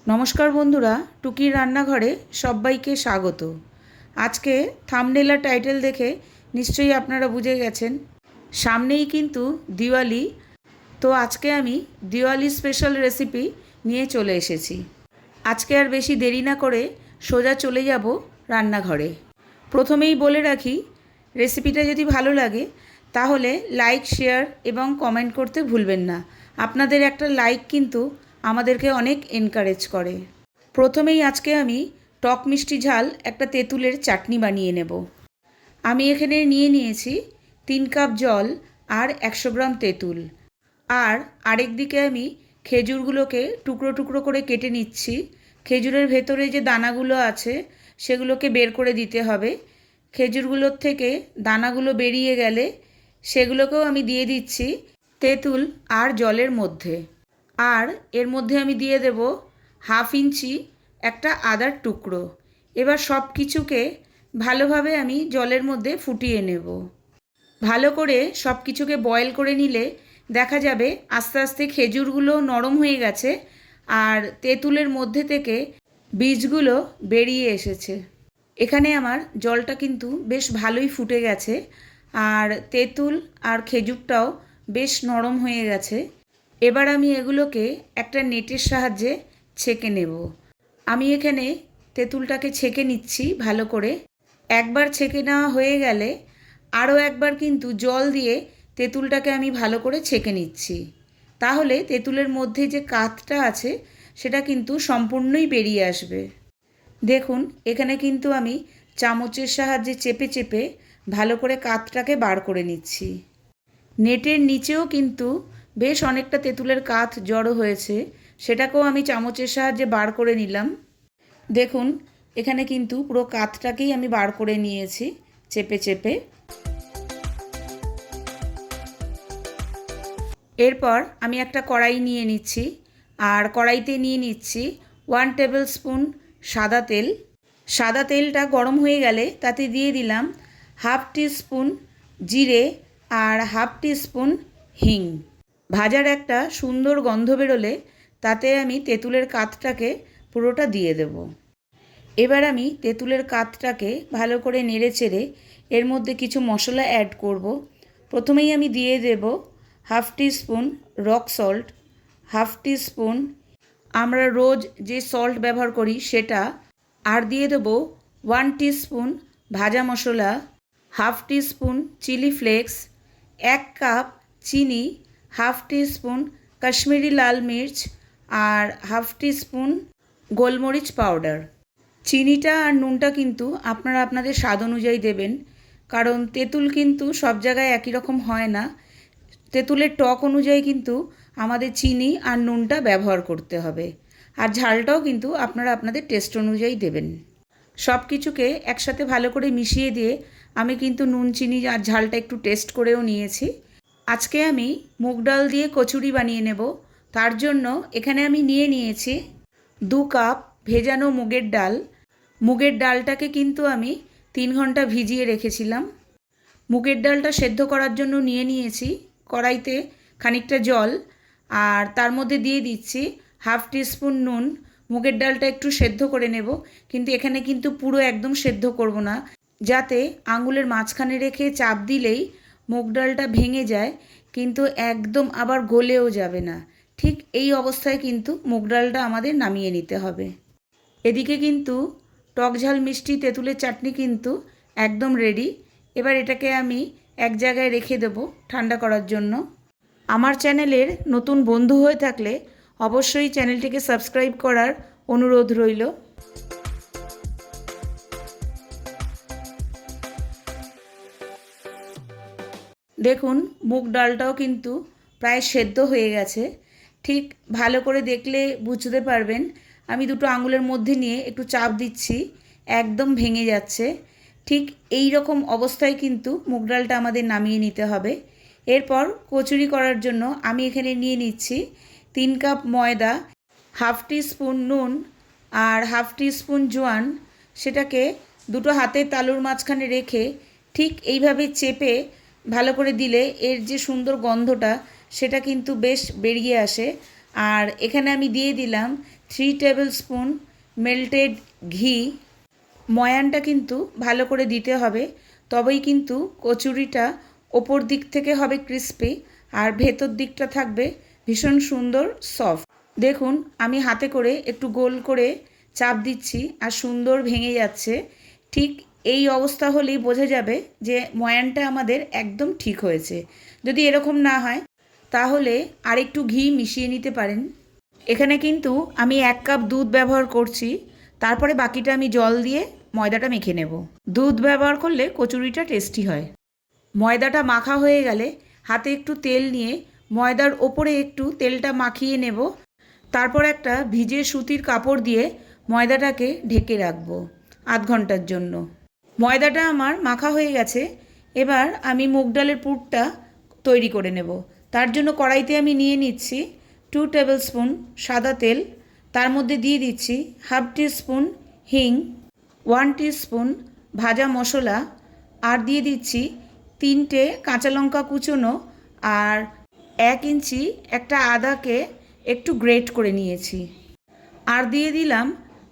নমস্কার বন্ধুরা, টুকির রান্নাঘরে সবাইকে স্বাগত। আজকে থাম্বনেল আর টাইটেল দেখে নিশ্চয়ই আপনারা বুঝে গেছেন সামনেই কিন্তু দিওয়ালি। তো আজকে আমি দিওয়ালি স্পেশাল রেসিপি নিয়ে চলে এসেছি। আজকে আর বেশি দেরি না করে সোজা চলে যাব রান্নাঘরে। প্রথমেই বলে রাখি, রেসিপিটা যদি ভালো লাগে তাহলে লাইক, শেয়ার এবং কমেন্ট করতে ভুলবেন না। আপনাদের একটা লাইক কিন্তু আমাদেরকে অনেক এনকারেজ করে। প্রথমেই আজকে আমি টক মিষ্টি ঝাল একটা তেঁতুলের চাটনি বানিয়ে নেব। আমি এখানে নিয়ে নিয়েছি 3 কাপ জল আর 100 গ্রাম তেঁতুল। আর আরেক দিকে আমি খেজুরগুলোকে টুকরো টুকরো করে কেটে নিচ্ছি। খেজুরের ভেতরে যে দানাগুলো আছে সেগুলোকে বের করে দিতে হবে। খেজুরগুলোর থেকে দানাগুলো বেরিয়ে গেলে সেগুলোকেও আমি দিয়ে দিচ্ছি তেঁতুল আর জলের মধ্যে। আর এর মধ্যে আমি দিয়ে দেব 1/2 ইঞ্চি একটা আদার টুকরো। এবার সব কিছুকে ভালোভাবে আমি জলের মধ্যে ফুটিয়ে নেব। ভালো করে সব কিছুকে বয়েল করে নিলে দেখা যাবে আস্তে আস্তে খেজুরগুলো নরম হয়ে গেছে আর তেঁতুলের মধ্যে থেকে বীজগুলো বেরিয়ে এসেছে। এখানে আমার জলটা কিন্তু বেশ ভালোই ফুটে গেছে আর তেঁতুল আর খেজুরটাও বেশ নরম হয়ে গেছে। এবার আমি এগুলোকে একটা নেটের সাহায্যে ছেঁকে নেব। আমি এখানে তেঁতুলটাকে ছেঁকে নিচ্ছি ভালো করে। একবার ছেঁকে নেওয়া হয়ে গেলে আরও একবার কিন্তু জল দিয়ে তেঁতুলটাকে আমি ভালো করে ছেঁকে নিচ্ছি। তাহলে তেঁতুলের মধ্যে যে কাতটা আছে সেটা কিন্তু সম্পূর্ণই বেরিয়ে আসবে। দেখুন, এখানে কিন্তু আমি চামচের সাহায্যে চেপে চেপে ভালো করে কাতটাকে বার করে নিচ্ছি। নেটের নিচেও কিন্তু বেশ অনেকটা তেঁতুলের কাত জড়ো হয়েছে, সেটাকেও আমি চামচের সাহায্যে বার করে নিলাম। দেখুন, এখানে কিন্তু পুরো কাতটাকেই আমি বার করে নিয়েছি চেপে চেপে। এরপর আমি একটা কড়াই নিয়ে নিচ্ছি আর কড়াইতে নিয়ে নিচ্ছি 1 টেবিল স্পুন সাদা তেল। সাদা তেলটা গরম হয়ে গেলে তাতে দিয়ে দিলাম 1/2 টিস্পুন জিরে আর 1/2 টিস্পুন হিং। ভাজার একটা সুন্দর গন্ধ বেরোলে তাতে আমি তেঁতুলের কাতটাকে পুরোটা দিয়ে দেব। এবার আমি তেঁতুলের কাতটাকে ভালো করে নেড়ে চেড়ে এর মধ্যে কিছু মশলা অ্যাড করব। প্রথমেই আমি দিয়ে দেব 1/2 টিস্পুন রক সল্ট, 1/2 টিস্পুন আমরা রোজ যে সল্ট ব্যবহার করি সেটা, আর দিয়ে দেব 1 টিস্পুন ভাজা মশলা, 1/2 টিস্পুন চিলি ফ্লেক্স, 1 কাপ চিনি, 1/2 টিস্পুন কাশ্মীরি লাল মির্চ আর 1/2 টিস্পুন গোলমরিচ পাউডার। চিনিটা আর নুনটা কিন্তু আপনারা আপনাদের স্বাদ অনুযায়ী দেবেন, কারণ তেঁতুল কিন্তু সব জায়গায় একই রকম হয় না। তেঁতুলের টক অনুযায়ী কিন্তু আমাদের চিনি আর নুনটা ব্যবহার করতে হবে। আর ঝালটাও কিন্তু আপনারা আপনাদের টেস্ট অনুযায়ী দেবেন। সব কিছুকে একসাথে ভালো করে মিশিয়ে দিয়ে আমি কিন্তু নুন, চিনি আর ঝালটা একটু টেস্ট করেও নিয়েছি। আজকে আমি মুগ ডাল দিয়ে কচুরি বানিয়ে নেব। তার জন্য এখানে আমি নিয়ে নিয়েছি 2 কাপ ভেজানো মুগের ডাল। মুগের ডালটাকে কিন্তু আমি 3 ঘন্টা ভিজিয়ে রেখেছিলাম। মুগের ডালটা সেদ্ধ করার জন্য নিয়ে নিয়েছি কড়াইতে খানিকটা জল আর তার মধ্যে দিয়ে দিচ্ছি 1/2 টিস্পুন নুন। মুগের ডালটা একটু সেদ্ধ করে নেব, কিন্তু এখানে কিন্তু পুরো একদম সেদ্ধ করব না, যাতে আঙুলের মাঝখানে রেখে চাপ দিলেই মুগ ডালটা ভেঙে যায়, কিন্তু একদম আবার গলেও যাবে না। ঠিক এই অবস্থায় কিন্তু মুগ ডালটা আমাদের নামিয়ে নিতে হবে। এদিকে কিন্তু টক ঝাল মিষ্টি তেঁতুলের চাটনি কিন্তু একদম রেডি। এবার এটাকে আমি এক জায়গায় রেখে দেব ঠান্ডা করার জন্য। আমার চ্যানেলের নতুন বন্ধু হয়ে থাকলে অবশ্যই চ্যানেলটিকে সাবস্ক্রাইব করার অনুরোধ রইল। দেখুন, মুগ ডালটাও কিন্তু প্রায় সেদ্ধ হয়ে গেছে। ঠিক ভালো করে দেখলে বুঝতে পারবেন, আমি দুটো আঙুলের মধ্যে নিয়ে একটু চাপ দিচ্ছি, একদম ভেঙে যাচ্ছে। ঠিক এই রকম অবস্থায় কিন্তু মুগ ডালটা আমাদের নামিয়ে নিতে হবে। এরপর কচুরি করার জন্য আমি এখানে নিয়ে নিচ্ছি 3 কাপ ময়দা, 1/2 টিস্পুন নুন আর 1/2 টিস্পুন জোয়ান। সেটাকে দুটো হাতের তালুর মাঝখানে রেখে ঠিক এইভাবে চেপে ভালো করে দিলে এর যে সুন্দর গন্ধটা সেটা কিন্তু বেশ বেরিয়ে আসে। আর এখানে আমি দিয়ে দিলাম 3 টেবিল স্পুন মেল্টেড ঘি। ময়ানটা কিন্তু ভালো করে দিতে হবে, তবেই কিন্তু কচুরিটা ওপর দিক থেকে হবে ক্রিস্পি আর ভেতর দিকটা থাকবে ভীষণ সুন্দর সফট। দেখুন আমি হাতে করে একটু গোল করে চাপ দিচ্ছি আর সুন্দর ভেঙে যাচ্ছে। ঠিক এই অবস্থা হলেই বোঝা যাবে যে ময়ানটা আমাদের একদম ঠিক হয়েছে। যদি এরকম না হয় তাহলে আরেকটু ঘি মিশিয়ে নিতে পারেন। এখানে কিন্তু আমি 1 কাপ দুধ ব্যবহার করছি, তারপরে বাকিটা আমি জল দিয়ে ময়দাটা মেখে নেব। দুধ ব্যবহার করলে কচুরিটা টেস্টি হয়। ময়দাটা মাখা হয়ে গেলে হাতে একটু তেল নিয়ে ময়দার ওপরে একটু তেলটা মাখিয়ে নেব। তারপর একটা ভিজে সুতির কাপড় দিয়ে ময়দাটাকে ঢেকে রাখবো আধ ঘন্টার জন্য। ময়দাটা আমার মাখা হয়ে গেছে। এবার আমি মুগ ডালের পুরটা তৈরি করে নেব। তার জন্য কড়াইতে আমি নিয়ে নিচ্ছি 2 টেবিল স্পুন সাদা তেল। তার মধ্যে দিয়ে দিচ্ছি হাফ টিস্পুন হিং, 1 টিস্পুন ভাজা মশলা, আর দিয়ে দিচ্ছি 3টে কাঁচা লঙ্কা কুচোনো, আর 1 ইঞ্চি একটা আদাকে একটু গ্রেট করে নিয়েছি, আর দিয়ে দিলাম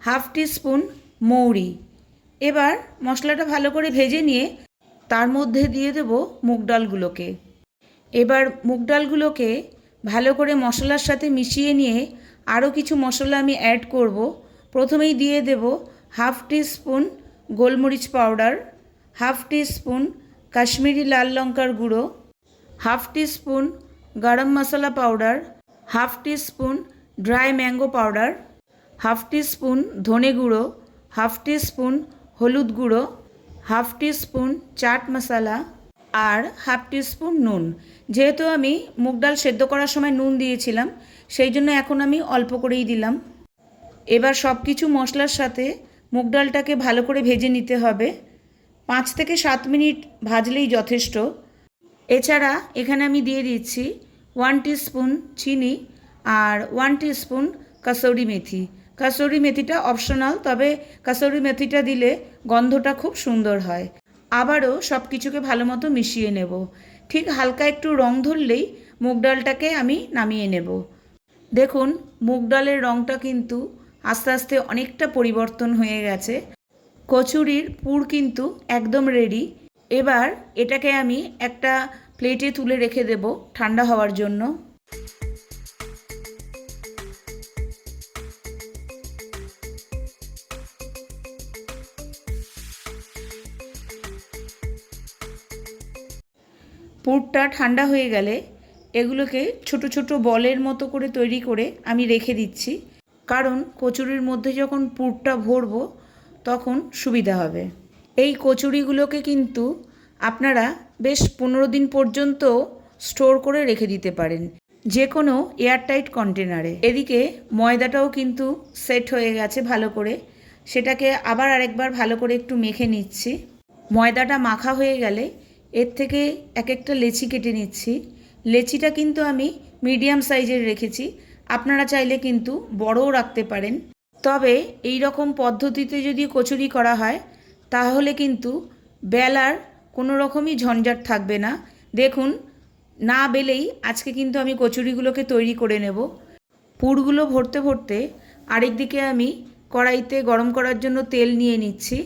হাফ টিস্পুন মৌরি। এবার মশলাটা ভালো করে ভেজে নিয়ে তার মধ্যে দিয়ে দেব মুগ ডালগুলোকে। এবার মুগ ডালগুলোকে ভালো করে মশলার সাথে মিশিয়ে নিয়ে আরও কিছু মশলা আমি অ্যাড করব। প্রথমেই দিয়ে দেব হাফ টিস্পুন গোলমরিচ পাউডার, হাফ টিস্পুন কাশ্মীরি লাল লঙ্কার গুঁড়ো, half teaspoon garam masala powder, half teaspoon dry mango powder, half teaspoon ধনে গুঁড়ো, হাফ টিস্পুন হলুদ গুঁড়ো, হাফ টিস্পুন চাট মশলা, আর হাফ টিস্পুন নুন। যেহেতু আমি মুগ ডাল সেদ্ধ করার সময় নুন দিয়েছিলাম, সেই জন্য এখন আমি অল্প করেই দিলাম। এবার সব কিছু মশলার সাথে মুগ ডালটাকে ভালো করে ভেজে নিতে হবে। 5 থেকে 7 মিনিট ভাজলেই যথেষ্ট। এছাড়া এখানে আমি দিয়ে দিচ্ছি 1 টিস্পুন চিনি আর 1 টিস্পুন কাসুরি মেথি। কাসুরি মেথিটা অপশনাল, তবে কাসুরি মেথিটা দিলে গন্ধটা খুব সুন্দর হয়। আবারও সব কিছুকে ভালো মতো মিশিয়ে নেব। ঠিক হালকা একটু রং ধরলেই মুগ ডালটাকে আমি নামিয়ে নেব। দেখুন মুগ ডালের রংটা কিন্তু আস্তে আস্তে অনেকটা পরিবর্তন হয়ে গেছে। কচুরির পুর কিন্তু একদম রেডি। এবার এটাকে আমি একটা প্লেটে তুলে রেখে দেব ঠান্ডা হওয়ার জন্য। পুরটা ঠান্ডা হয়ে গেলে এগুলোকে ছোট ছোট বলের মতো করে তৈরি করে আমি রেখে দিচ্ছি, কারণ কচুরির মধ্যে যখন পুরটা ভরবো তখন সুবিধা হবে। এই কচুরিগুলোকে কিন্তু আপনারা বেশ 15 দিন পর্যন্ত স্টোর করে রেখে দিতে পারেন যে কোনো এয়ারটাইট কন্টেনারে। এদিকে ময়দাটাও কিন্তু সেট হয়ে গেছে ভালো করে, সেটাকে আবার আরেকবার ভালো করে একটু মেখে নিচ্ছি। ময়দাটা মাখা হয়ে গেলে এর থেকে এক একটা লেচি কেটে নিচ্ছি। লেচিটা কিন্তু আমি মিডিয়াম সাইজের রেখেছি, আপনারা চাইলে কিন্তু বড়ও রাখতে পারেন। তবে এই রকম পদ্ধতিতে যদি কচুরি করা হয় তাহলে কিন্তু বেলার কোনো রকমই ঝঞ্ঝাট থাকবে না। দেখুন না বেলেই আজকে কিন্তু আমি কচুরিগুলোকে তৈরি করে নেব। পুরগুলো ভরতে ভরতে আরেকদিকে আমি কড়াইতে গরম করার জন্য তেল নিয়ে নিচ্ছি।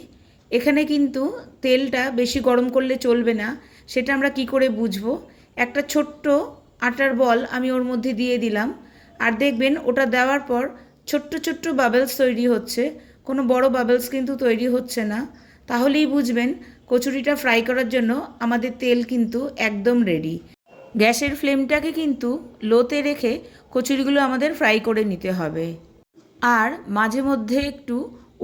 এখানে কিন্তু তেলটা বেশি গরম করলে চলবে না, সেটা আমরা কি করে বুঝবো। একটা ছোট্ট আটার বল আমি ওর মধ্যে দিয়ে দিলাম, আর দেখবেন ওটা দেওয়ার পর ছোট্ট ছোট্ট বাবলস তৈরি হচ্ছে, কোনো বড় বাবলস কিন্তু তৈরি হচ্ছে না। তাহলেই বুঝবেন কচুরিটা ফ্রাই করার জন্য আমাদের তেল কিন্তু একদম রেডি। গ্যাসের ফ্লেমটাকে কিন্তু লোতে রেখে কচুরিগুলো আমাদের ফ্রাই করে নিতে হবে, আর মাঝে মধ্যে একটু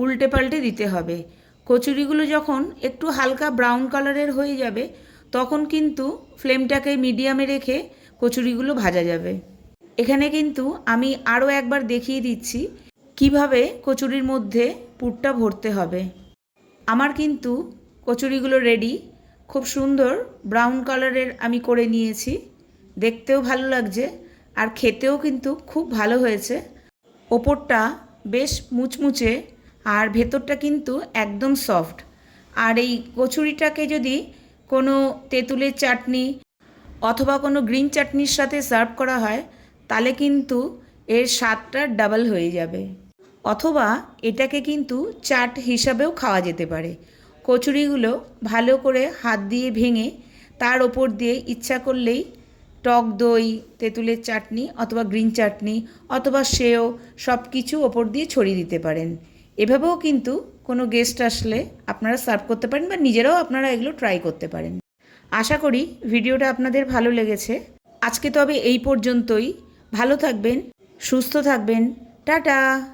উল্টে পাল্টে দিতে হবে। কচুরিগুলো যখন একটু হালকা ব্রাউন কালারের হয়ে যাবে তখন কিন্তু ফ্লেমটাকে মিডিয়ামে রেখে কচুরিগুলো ভাজা যাবে। এখানে কিন্তু আমি আরও একবার দেখিয়ে দিচ্ছি কিভাবে কচুরির মধ্যে পুরটা ভরতে হবে। আমার কিন্তু কচুরিগুলো রেডি, খুব সুন্দর ব্রাউন কালারের আমি করে নিয়েছি, দেখতেও ভালো লাগছে আর খেতেও কিন্তু খুব ভালো হয়েছে। ওপরটা বেশ মুচমুচে আর ভেতরটা কিন্তু একদম সফট। আর এই কচুরিটাকে যদি কোনো তেঁতুলের চাটনি অথবা কোনো গ্রিন চাটনির সাথে সার্ভ করা হয় তাহলে কিন্তু এর স্বাদটা ডাবল হয়ে যাবে। অথবা এটাকে কিন্তু চাট হিসাবেও খাওয়া যেতে পারে। কচুরিগুলো ভালো করে হাত দিয়ে ভেঙে তার ওপর দিয়ে ইচ্ছা করলেই টক দই, তেঁতুলের চাটনি অথবা গ্রিন চাটনি অথবা সেও সব কিছু ওপর দিয়ে ছড়িয়ে দিতে পারেন। এভাবেও কিন্তু কোনো গেস্ট আসলে আপনারা সার্ভ করতে পারেন বা নিজেরাও আপনারা এগুলো ট্রাই করতে পারেন। আশা করি ভিডিওটা আপনাদের ভালো লেগেছে। আজকে তবে এই পর্যন্তই। ভালো থাকবেন, সুস্থ থাকবেন। টাটা।